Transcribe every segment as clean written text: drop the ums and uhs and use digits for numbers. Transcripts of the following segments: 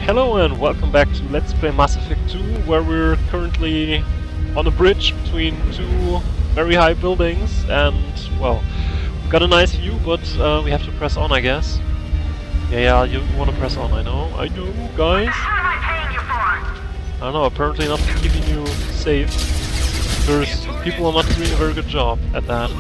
Hello and welcome back to Let's Play Mass Effect 2, where we're currently on a bridge between two very high buildings, and, well, we've got a nice view, but we have to press on, I guess. Yeah, you want to press on, I know, guys. What am I paying you for? I don't know, apparently not keeping you safe, because people are not doing a very good job at that.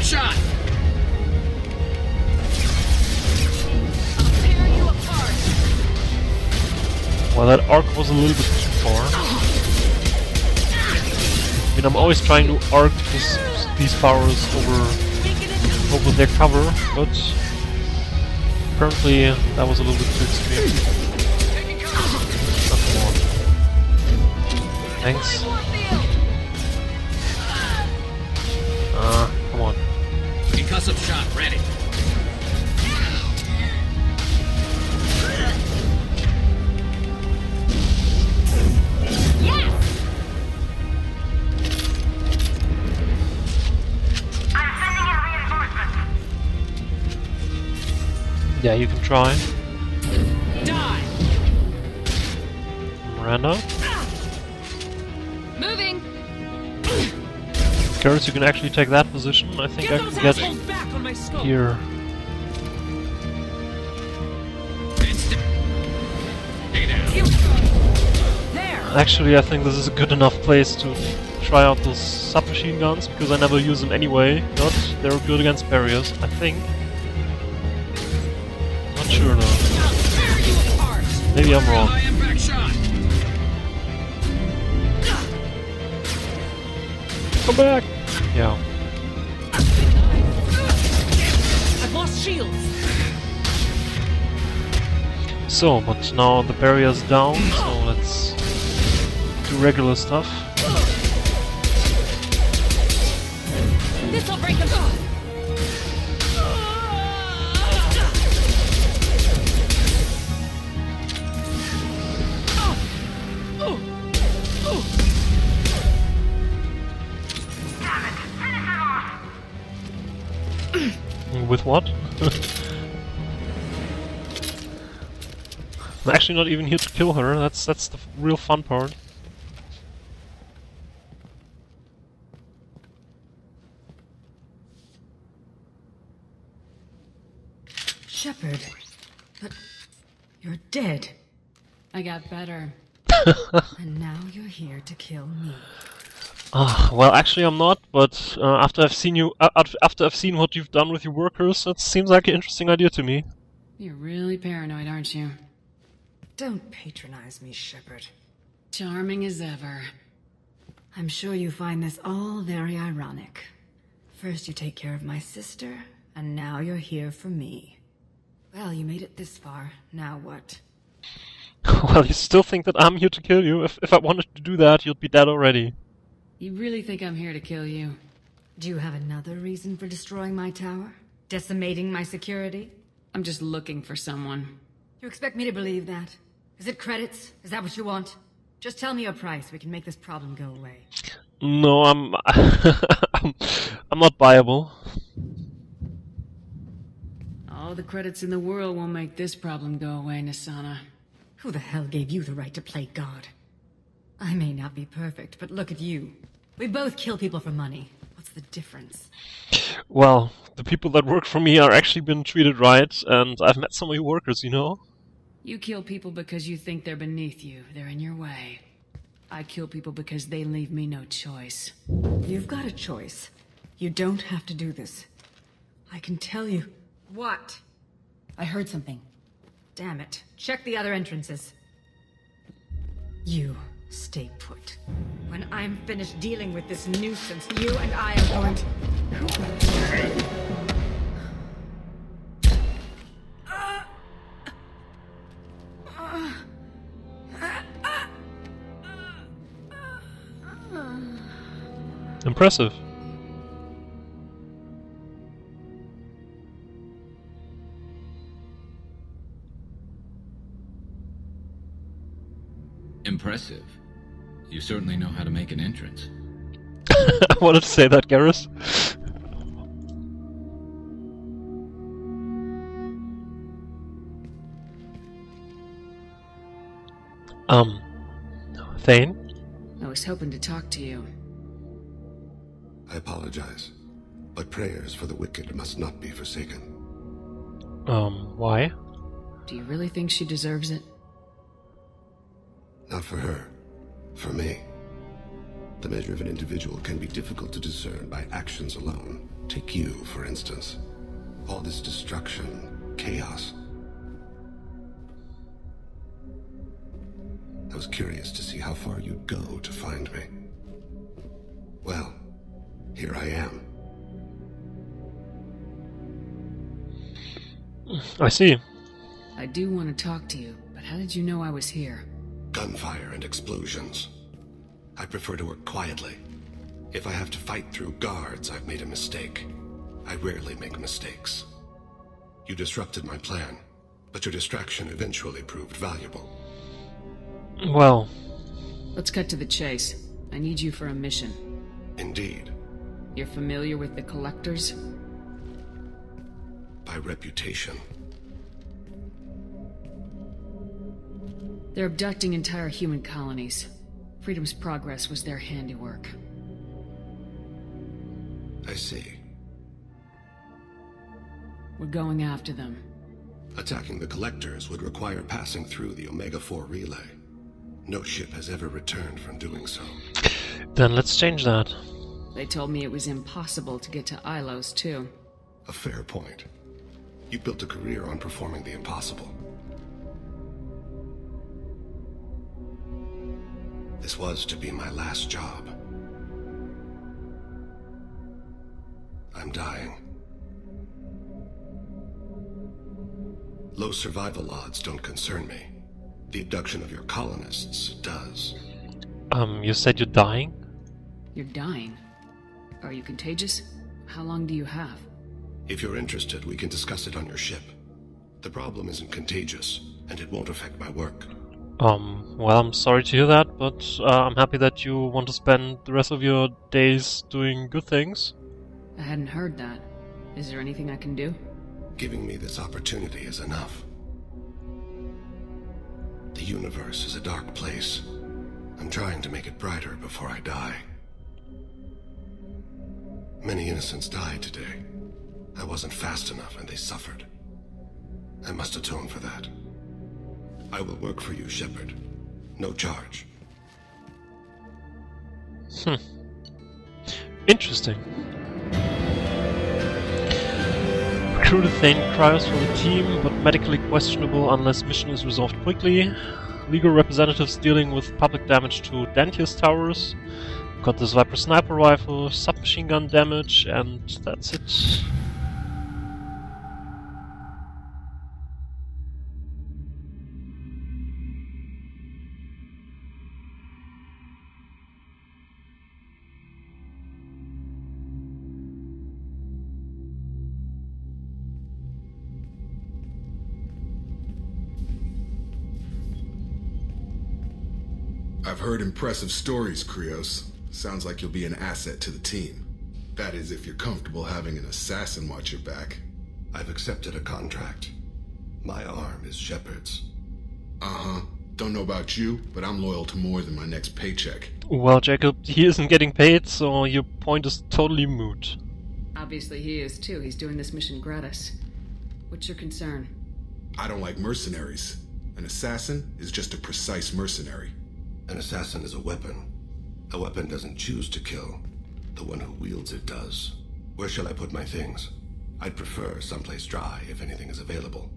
Shot. Well, that arc was a little bit too far. I mean, I'm always trying to arc these powers over their cover, but apparently that was a little bit too extreme. Nothing more. Thanks. Come on. Concussive shot ready. Yes! I'm sending in reinforcements. Yeah, you can try. Die. Miranda. Moving. Garrus, you can actually take that position. I think I can get here. Actually, I think this is a good enough place to try out those submachine guns, because I never use them anyway. But they're good against barriers, I think. Not sure though. Maybe I'm wrong. Come back! Yeah. I've lost shields. So, but now the barrier's down, so let's do regular stuff. This'll break them. With what? I'm actually not even here to kill her, that's the real fun part. Shepard, but you're dead. I got better. And now you're here to kill me. Well, actually I'm not, but after I've seen what you've done with your workers, that seems like an interesting idea to me. You're really paranoid, aren't you? Don't patronize me, Shepard. Charming as ever. I'm sure you find this all very ironic. First you take care of my sister, and now you're here for me. Well, you made it this far. Now what? Well, you still think that I'm here to kill you? If I wanted to do that, you'd be dead already. You really think I'm here to kill you? Do you have another reason for destroying my tower? Decimating my security? I'm just looking for someone. You expect me to believe that? Is it credits? Is that what you want? Just tell me your price, we can make this problem go away. No, I'm not buyable. All the credits in the world won't make this problem go away, Nassana. Who the hell gave you the right to play God? I may not be perfect, but look at you. We both kill people for money. What's the difference? Well, the people that work for me are actually being treated right, and I've met some of your workers, you know? You kill people because you think they're beneath you. They're in your way. I kill people because they leave me no choice. You've got a choice. You don't have to do this. I can tell you. What? I heard something. Damn it. Check the other entrances. You stay put. When I'm finished dealing with this nuisance, you and I are going to... Impressive. Impressive. You certainly know how to make an entrance. I wanted to say that, Garrus. Thane? I was hoping to talk to you. I apologize, but prayers for the wicked must not be forsaken. Why? Do you really think she deserves it? Not for her. For me. The measure of an individual can be difficult to discern by actions alone. Take you, for instance. All this destruction, chaos. I was curious to see how far you'd go to find me. Well, here I am. I see. I do want to talk to you, but how did you know I was here? Gunfire and explosions. I prefer to work quietly. If I have to fight through guards, I've made a mistake. I rarely make mistakes. You disrupted my plan, but your distraction eventually proved valuable. Well, Let's cut to the chase. I need you for a mission. Indeed. You're familiar with the Collectors? By reputation. They're abducting entire human colonies. Freedom's Progress was their handiwork. I see. We're going after them. Attacking the Collectors would require passing through the Omega-4 relay. No ship has ever returned from doing so. then let's change that. They told me it was impossible to get to Ilos, too. A fair point. You built a career on performing the impossible. This was to be my last job. I'm dying. Low survival odds don't concern me. The abduction of your colonists does. You said you're dying? You're dying. Are you contagious? How long do you have? If you're interested, we can discuss it on your ship. The problem isn't contagious, and it won't affect my work. Well, I'm sorry to hear that, but I'm happy that you want to spend the rest of your days doing good things. I hadn't heard that. Is there anything I can do? Giving me this opportunity is enough. The universe is a dark place. I'm trying to make it brighter before I die. Many innocents died today. I wasn't fast enough and they suffered. I must atone for that. I will work for you, Shepard. No charge. Interesting. Recruited Thane Cryos for the team, but medically questionable unless mission is resolved quickly. Legal representatives dealing with public damage to Dantius towers. Got this Viper sniper rifle, submachine gun damage, and that's it. I've heard impressive stories, Krios. Sounds like you'll be an asset to the team. That is, if you're comfortable having an assassin watch your back. I've accepted a contract. My arm is Shepard's. Uh-huh. Don't know about you, but I'm loyal to more than my next paycheck. Well, Jacob, he isn't getting paid, so your point is totally moot. Obviously he is too. He's doing this mission gratis. What's your concern? I don't like mercenaries. An assassin is just a precise mercenary. An assassin is a weapon. A weapon doesn't choose to kill. The one who wields it does. Where shall I put my things? I'd prefer someplace dry if anything is available.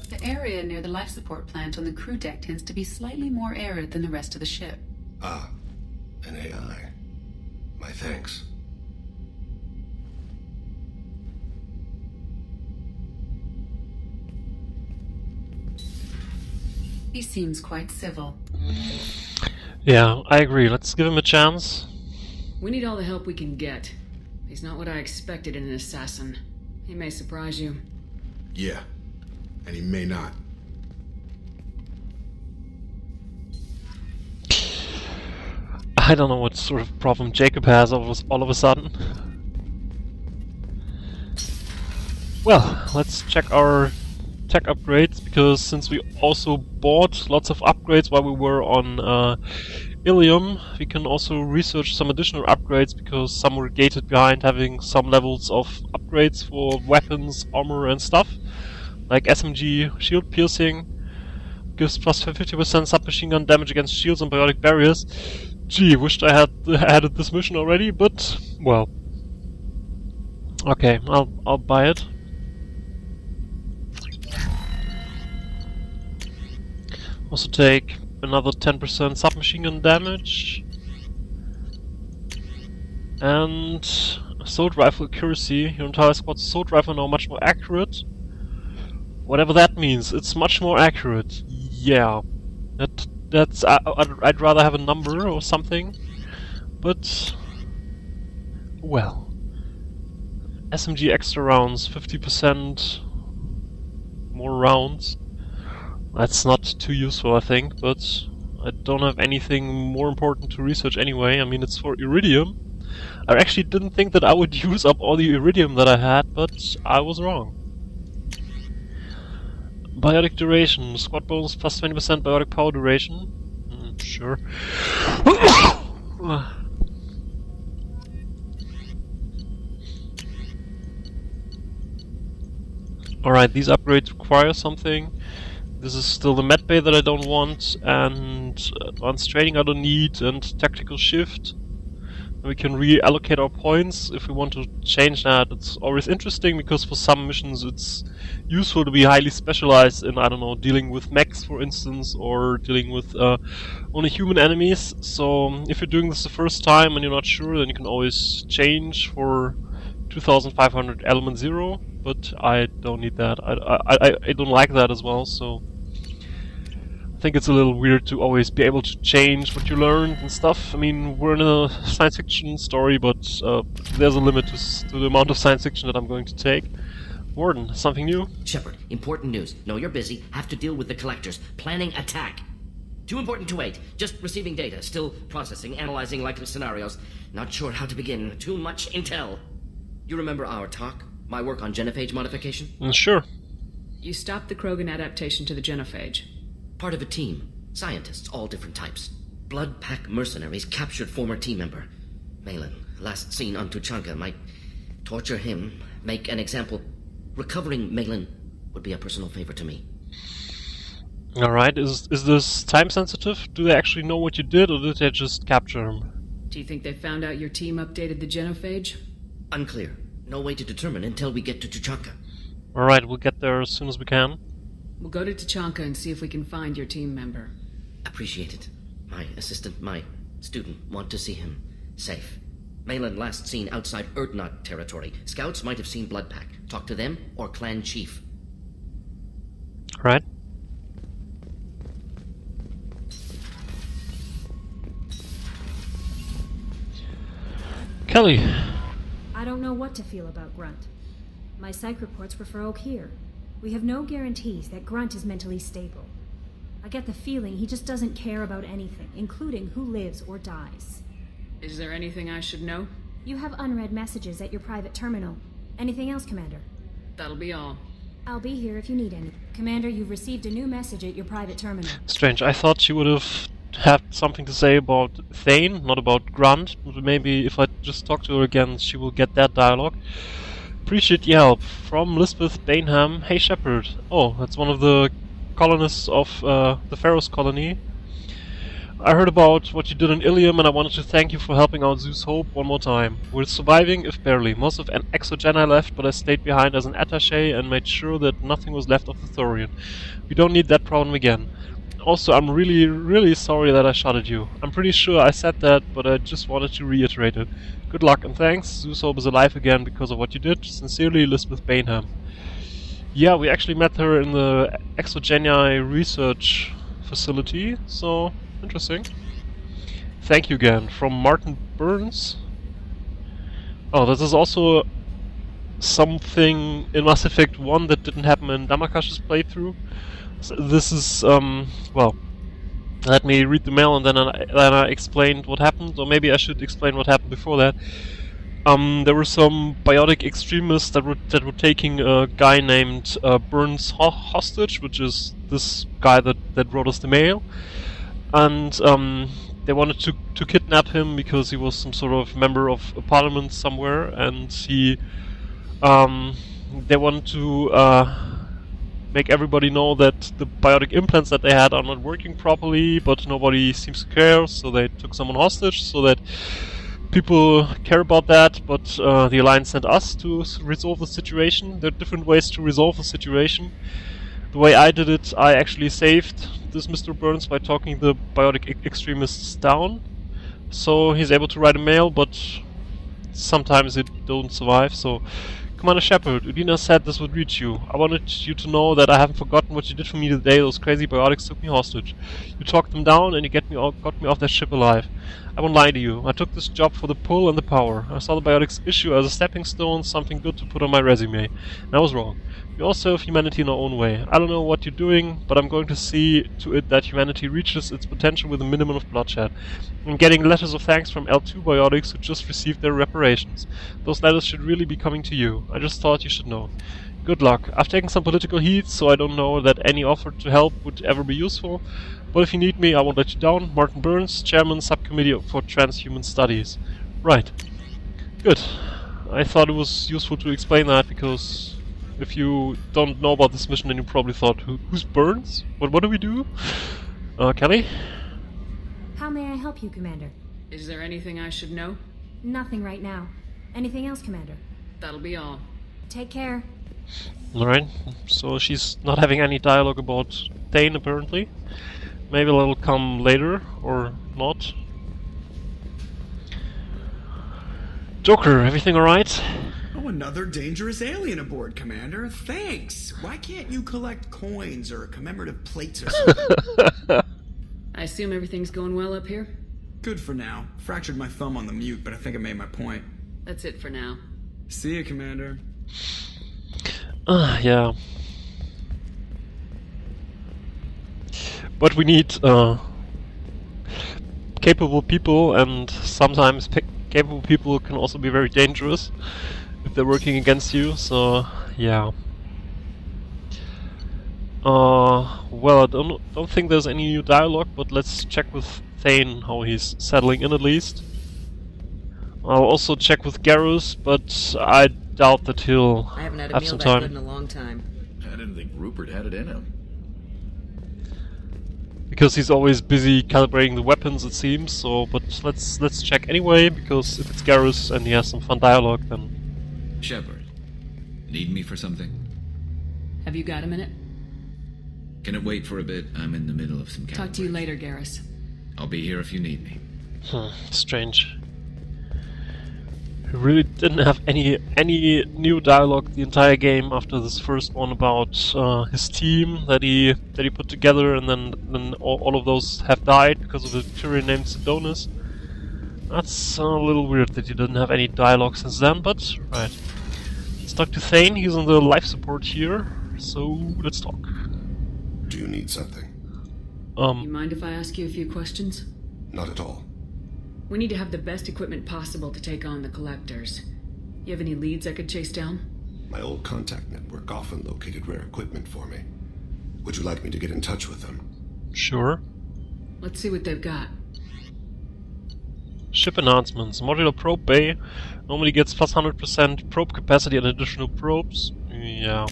The area near the life support plant on the crew deck tends to be slightly more arid than the rest of the ship. Ah, an AI. My thanks. He seems quite civil. Yeah, I agree. Let's give him a chance. We need all the help we can get. He's not what I expected in an assassin. He may surprise you. Yeah, and he may not. I don't know what sort of problem Jacob has all of a sudden. Well, let's check our tech upgrades, because since we also bought lots of upgrades while we were on Ilium, we can also research some additional upgrades, because some were gated behind having some levels of upgrades for weapons, armor and stuff. Like SMG shield piercing gives plus 50% submachine gun damage against shields and biotic barriers. Gee, wished I had added this mission already, but well. Okay, I'll buy it. Also take another 10% submachine gun damage. And assault rifle accuracy. Your entire squad's assault rifle now much more accurate. Whatever that means, it's much more accurate. Yeah. That's I'd rather have a number or something. But well. SMG extra rounds, 50% more rounds. That's not too useful, I think, but I don't have anything more important to research anyway. I mean, it's for Iridium. I actually didn't think that I would use up all the Iridium that I had, but I was wrong. Biotic duration, squad bonus plus 20% biotic power duration. Sure. Alright, these upgrades require something. This is still the medbay that I don't want, and advanced training I don't need, and tactical shift. And we can reallocate our points if we want to change that. It's always interesting, because for some missions it's useful to be highly specialized in, I don't know, dealing with mechs, for instance, or dealing with only human enemies. So if you're doing this the first time and you're not sure, then you can always change for 2500 element 0, but I don't need that. I don't like that as well, so I think it's a little weird to always be able to change what you learned and stuff. I mean, we're in a science fiction story, but there's a limit to the amount of science fiction that I'm going to take. Warden, something new? Shepard, important news. No, you're busy. Have to deal with the collectors. Planning attack. Too important to wait. Just receiving data. Still processing, analyzing likely scenarios. Not sure how to begin. Too much intel. You remember our talk? My work on genophage modification? Sure. You stopped the Krogan adaptation to the genophage. Part of a team. Scientists, all different types. Blood Pack mercenaries captured former team member. Malin, last seen on Tuchanka, might torture him, make an example. Recovering Malin would be a personal favor to me. Alright, is this time sensitive? Do they actually know what you did, or did they just capture him? Do you think they found out your team updated the genophage? Unclear. No way to determine until we get to Tuchanka. Alright, we'll get there as soon as we can. We'll go to Tuchanka and see if we can find your team member. Appreciate it. My assistant, my student, want to see him safe. Malin last seen outside Erdnot territory. Scouts might have seen Blood Pack. Talk to them or clan chief. Right. Kelly. I don't know what to feel about Grunt. My psych reports refer Oak here. We have no guarantees that Grunt is mentally stable. I get the feeling he just doesn't care about anything, including who lives or dies. Is there anything I should know? You have unread messages at your private terminal. Anything else, Commander? That'll be all. I'll be here if you need any. Commander, you've received a new message at your private terminal. Strange. I thought she would have had something to say about Thane, not about Grunt. But maybe if I just talk to her again, she will get that dialogue. Appreciate your help. From Lisbeth Bainham. Hey, Shepard. Oh, that's one of the colonists of the Pharaoh's colony. I heard about what you did in Ilium, and I wanted to thank you for helping out Zeus Hope one more time. We're surviving, if barely. Most of an Exogeni left, but I stayed behind as an attaché and made sure that nothing was left of the Thorian. We don't need that problem again. Also, I'm really, really sorry that I shot at you. I'm pretty sure I said that, but I just wanted to reiterate it. Good luck and thanks. Zeus Hope is alive again because of what you did. Sincerely, Elizabeth Bainham. Yeah, we actually met her in the Exogeni research facility, so interesting. Thank you again. From Martin Burns. Oh, this is also something in Mass Effect 1 that didn't happen in Damakash's playthrough. So this is, well, let me read the mail, and then I explained what happened, or maybe I should explain what happened before that. There were some biotic extremists that were taking a guy named Burns hostage, which is this guy that wrote us the mail, and they wanted to kidnap him because he was some sort of member of a parliament somewhere, and they wanted to make everybody know that the biotic implants that they had are not working properly, but nobody seems to care, so they took someone hostage so that people care about that, but the Alliance sent us to resolve the situation. There are different ways to resolve the situation. The way I did it, I actually saved this Mr. Burns by talking the biotic extremists down. So he's able to write a mail, but sometimes it don't survive, so... Commander Shepard, Udina said this would reach you. I wanted you to know that I haven't forgotten what you did for me today. Those crazy biotics took me hostage. You talked them down and you got me off that ship alive. I won't lie to you. I took this job for the pull and the power. I saw the biotics issue as a stepping stone, something good to put on my resume. And I was wrong. We all serve humanity in our own way. I don't know what you're doing, but I'm going to see to it that humanity reaches its potential with a minimum of bloodshed. I'm getting letters of thanks from L2 biotics who just received their reparations. Those letters should really be coming to you. I just thought you should know. Good luck. I've taken some political heat, so I don't know that any offer to help would ever be useful. But if you need me, I won't let you down. Martin Burns, Chairman, Subcommittee for Transhuman Studies. Right. Good. I thought it was useful to explain that, because if you don't know about this mission, then you probably thought, who's Burns? What do we do? Kelly? How may I help you, Commander? Is there anything I should know? Nothing right now. Anything else, Commander? That'll be all. Take care. Alright, so she's not having any dialogue about Thane, apparently. Maybe that'll come later, or not. Joker, everything alright? Oh, another dangerous alien aboard, Commander. Thanks. Why can't you collect coins or commemorative plates or something? I assume everything's going well up here? Good for now. Fractured my thumb on the mute, but I think I made my point. That's it for now. See you, Commander. Yeah. But we need capable people, and sometimes capable people can also be very dangerous if they're working against you, so yeah. Well, I don't think there's any new dialogue, but let's check with Thane how he's settling in at least. I'll also check with Garrus, but I doubt that he'll I haven't had a have meal some that time. good in a long time. I didn't think Rupert had it in him. Because he's always busy calibrating the weapons, it seems. So, but let's check anyway, because if it's Garrus and he has some fun dialogue, then... Shepard, need me for something? Have you got a minute? Can it wait for a bit? I'm in the middle of some Talk to you later, Garrus. I'll be here if you need me. Strange. He really didn't have any new dialogue the entire game after this first one about his team that he put together, and then all of those have died because of a Tyrian named Sidonis. That's a little weird that he didn't have any dialogue since then, but right. Let's talk to Thane. He's on the life support here, so let's talk. Do you need something? You mind if I ask you a few questions? Not at all. We need to have the best equipment possible to take on the Collectors. You have any leads I could chase down? My old contact network often located rare equipment for me. Would you like me to get in touch with them? Sure. Let's see what they've got. Ship announcements. Modular probe bay normally gets plus 100% probe capacity and additional probes. Yeah.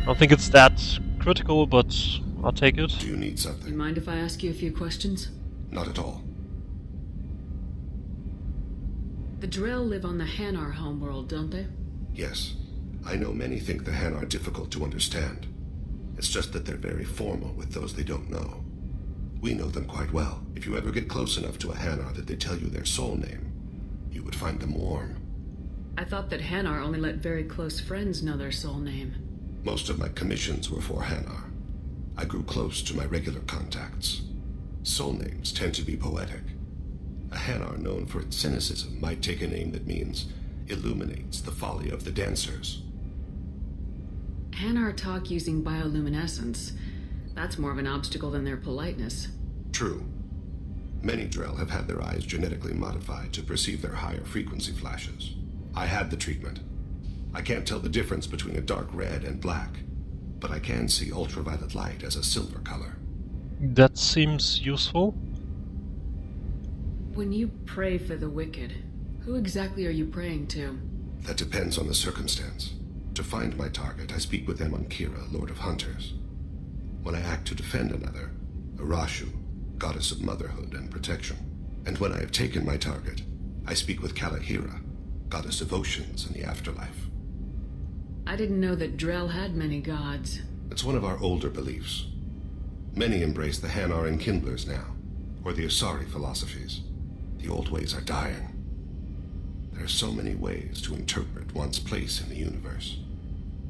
I don't think it's that critical, but I'll take it. Do you need something? You mind if I ask you a few questions? Not at all. The Drell live on the Hanar homeworld, don't they? Yes. I know many think the Han are difficult to understand. It's just that they're very formal with those they don't know. We know them quite well. If you ever get close enough to a Hanar that they tell you their soul name, you would find them warm. I thought that Hanar only let very close friends know their soul name. Most of my commissions were for Hanar. I grew close to my regular contacts. Soul names tend to be poetic. A Hanar known for its cynicism might take a name that means illuminates the folly of the dancers. Hanar talk using bioluminescence, That's more of an obstacle than their politeness. True. Many Drell have had their eyes genetically modified to perceive their higher frequency flashes. I had the treatment. I can't tell the difference between a dark red and black, but I can see ultraviolet light as a silver color. That seems useful. When you pray for the wicked, who exactly are you praying to? That depends on the circumstance. To find my target, I speak with them on Kira, Lord of Hunters. When I act to defend another, Arashu, Goddess of Motherhood and Protection. And when I have taken my target, I speak with Kalahira, Goddess of Oceans and the Afterlife. I didn't know that Drell had many gods. It's one of our older beliefs. Many embrace the Hanar and Kindlers now, or the Asari philosophies. The old ways are dying. There are so many ways to interpret one's place in the universe.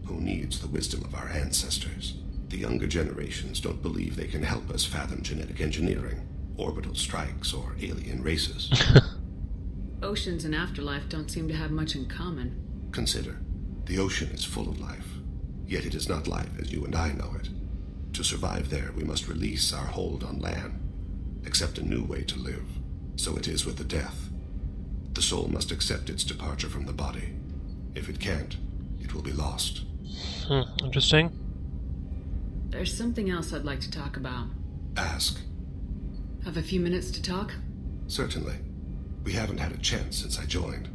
Who needs the wisdom of our ancestors? The younger generations don't believe they can help us fathom genetic engineering, orbital strikes, or alien races. Oceans and Afterlife don't seem to have much in common. Consider, the ocean is full of life, yet it is not life as you and I know it. To survive there, we must release our hold on land, accept a new way to live. So it is with the death. The soul must accept its departure from the body. If it can't, it will be lost. Interesting. There's something else I'd like to talk about. Ask. Have a few minutes to talk? Certainly. We haven't had a chance since I joined.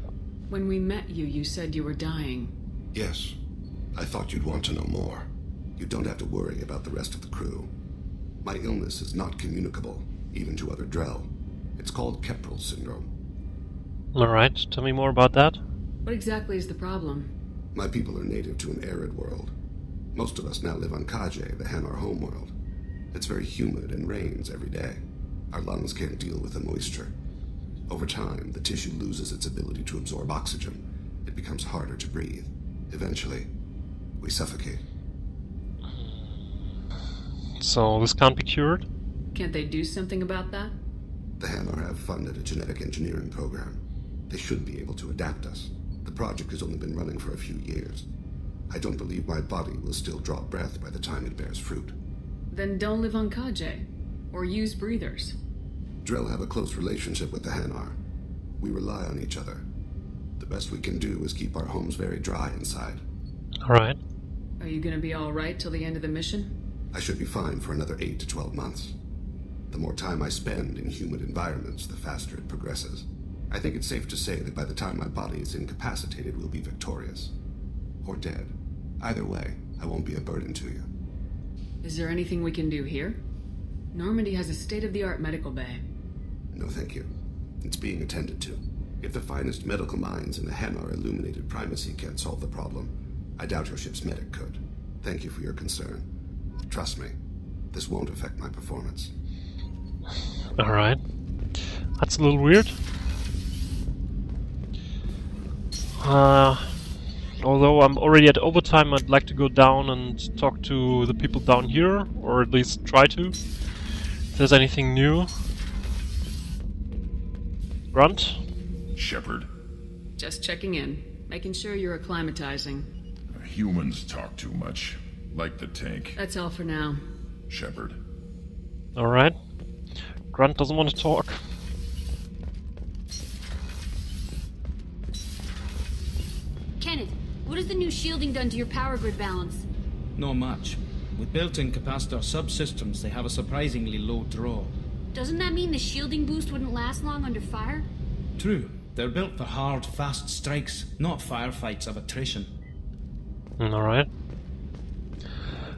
When we met you, you said you were dying. Yes. I thought you'd want to know more. You don't have to worry about the rest of the crew. My illness is not communicable, even to other Drell. It's called Keprel syndrome. Alright, tell me more about that. What exactly is the problem? My people are native to an arid world. Most of us now live on Kaje, the Hanar homeworld. It's very humid and rains every day. Our lungs can't deal with the moisture. Over time, the tissue loses its ability to absorb oxygen. It becomes harder to breathe. Eventually, we suffocate. So this can't be cured? Can't they do something about that? The Hanar have funded a genetic engineering program. They should be able to adapt us. The project has only been running for a few years. I don't believe my body will still draw breath by the time it bears fruit. Then don't live on Kaje. Or use breathers. Drell have a close relationship with the Hanar. We rely on each other. The best we can do is keep our homes very dry inside. Alright. Are you gonna be alright till the end of the mission? I should be fine for another 8 to 12 months. The more time I spend in humid environments, the faster it progresses. I think it's safe to say that by the time my body is incapacitated, we'll be victorious. Or dead. Either way, I won't be a burden to you. Is there anything we can do here? Normandy has a state-of-the-art medical bay. No, thank you. It's being attended to. If the finest medical minds in the Hanar illuminated primacy can't solve the problem, I doubt your ship's medic could. Thank you for your concern. Trust me, this won't affect my performance. Alright. That's a little weird. Although I'm already at overtime, I'd like to go down and talk to the people down here, or at least try to. If there's anything new. Grunt? Shepard. Just checking in, making sure you're acclimatizing. Humans talk too much, like the tank. That's all for now. Shepard. Alright. Grunt doesn't want to talk. Kenneth, what has the new shielding done to your power grid balance? Not much. With built-in capacitor subsystems, they have a surprisingly low draw. Doesn't that mean the shielding boost wouldn't last long under fire? True. They're built for hard, fast strikes, not firefights of attrition. Alright.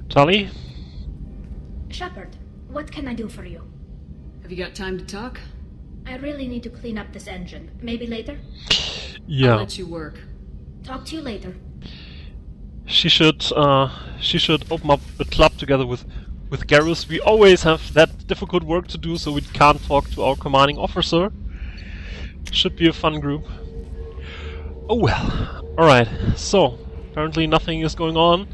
Tali? Shepard, what can I do for you? Have you got time to talk? I really need to clean up this engine. Maybe later? Yeah. I'll let you work. Talk to you later. She should open up a club together with Garrus. We always have that difficult work to do, so we can't talk to our commanding officer. Should be a fun group. Oh well. Alright, so apparently nothing is going on.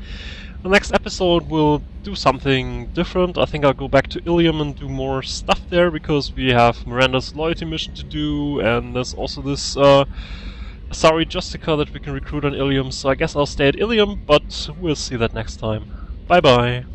The next episode will do something different. I think I'll go back to Ilium and do more stuff there, because we have Miranda's loyalty mission to do, and there's also this Asari Justica that we can recruit on Ilium, so I guess I'll stay at Ilium, but we'll see that next time. Bye bye!